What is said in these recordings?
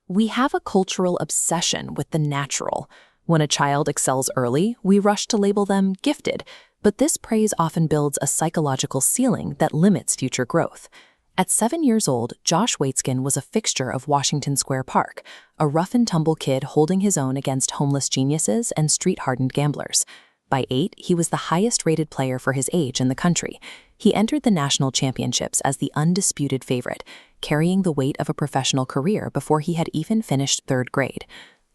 We have a cultural obsession with the natural. When a child excels early, we rush to label them gifted, but this praise often builds a psychological ceiling that limits future growth. At 7 years old, Josh Waitzkin was a fixture of Washington Square Park, a rough-and-tumble kid holding his own against homeless geniuses and street-hardened gamblers. By 8, he was the highest-rated player for his age in the country. He entered the national championships as the undisputed favorite, carrying the weight of a professional career before he had even finished 3rd grade.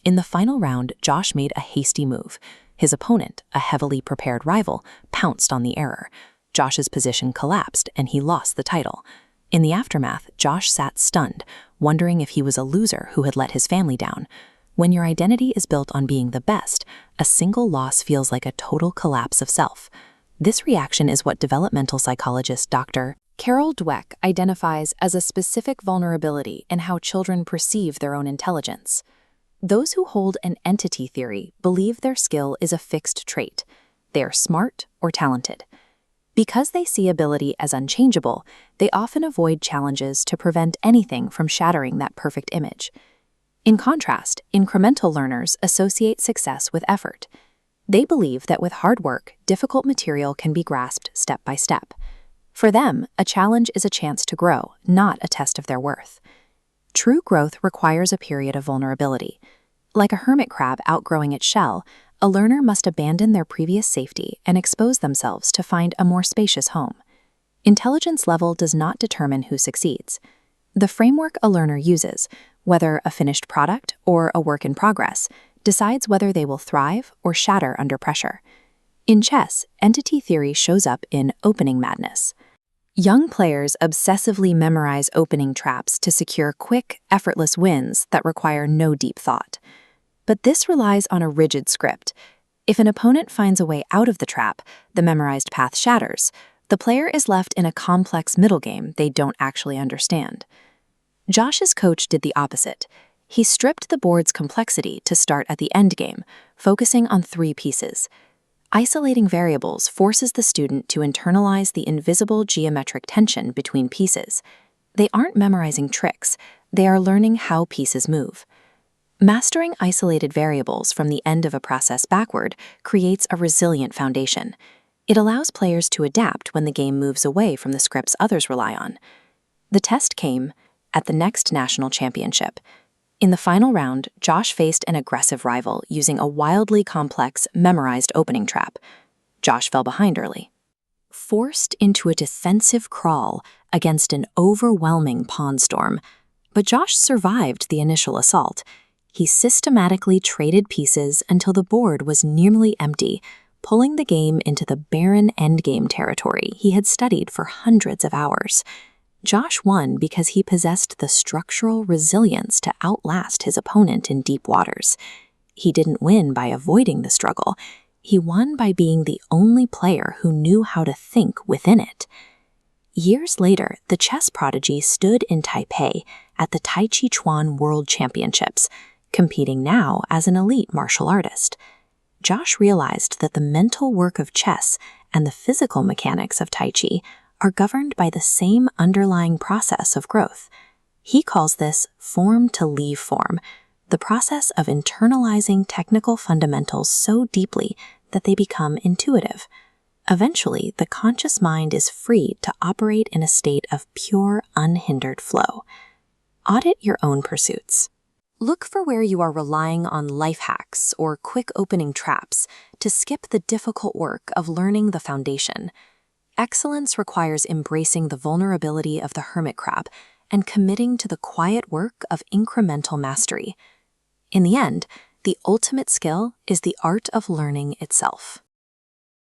In the final round, Josh made a hasty move. His opponent, a heavily prepared rival, pounced on the error. Josh's position collapsed, and he lost the title. In the aftermath, Josh sat stunned, wondering if he was a loser who had let his family down. When your identity is built on being the best, a single loss feels like a total collapse of self. This reaction is what developmental psychologist Dr. Carol Dweck identifies as a specific vulnerability in how children perceive their own intelligence. Those who hold an entity theory believe their skill is a fixed trait. They are smart or talented. Because they see ability as unchangeable, they often avoid challenges to prevent anything from shattering that perfect image. In contrast, incremental learners associate success with effort. They believe that with hard work, difficult material can be grasped step by step. For them, a challenge is a chance to grow, not a test of their worth. True growth requires a period of vulnerability. Like a hermit crab outgrowing its shell, a learner must abandon their previous safety and expose themselves to find a more spacious home. Intelligence level does not determine who succeeds. The framework a learner uses, whether a finished product or a work in progress, decides whether they will thrive or shatter under pressure. In chess, entity theory shows up in opening madness. Young players obsessively memorize opening traps to secure quick, effortless wins that require no deep thought. But this relies on a rigid script. If an opponent finds a way out of the trap, the memorized path shatters. The player is left in a complex middle game they don't actually understand. Josh's coach did the opposite. He stripped the board's complexity to start at the end game, focusing on 3 pieces. Isolating variables forces the student to internalize the invisible geometric tension between pieces. They aren't memorizing tricks, they are learning how pieces move. Mastering isolated variables from the end of a process backward creates a resilient foundation. It allows players to adapt when the game moves away from the scripts others rely on. The test came at the next national championship. In the final round, Josh faced an aggressive rival using a wildly complex, memorized opening trap. Josh fell behind early. Forced into a defensive crawl against an overwhelming pawn storm, but Josh survived the initial assault. He systematically traded pieces until the board was nearly empty, pulling the game into the barren endgame territory he had studied for hundreds of hours. Josh won because he possessed the structural resilience to outlast his opponent in deep waters. He didn't win by avoiding the struggle. He won by being the only player who knew how to think within it. Years later, the chess prodigy stood in Taipei at the Tai Chi Chuan World Championships, competing now as an elite martial artist. Josh realized that the mental work of chess and the physical mechanics of Tai Chi are governed by the same underlying process of growth. He calls this form to leave form, the process of internalizing technical fundamentals so deeply that they become intuitive. Eventually, the conscious mind is freed to operate in a state of pure, unhindered flow. Audit your own pursuits. Look for where you are relying on life hacks or quick opening traps to skip the difficult work of learning the foundation. Excellence requires embracing the vulnerability of the hermit crab and committing to the quiet work of incremental mastery. In the end, the ultimate skill is the art of learning itself.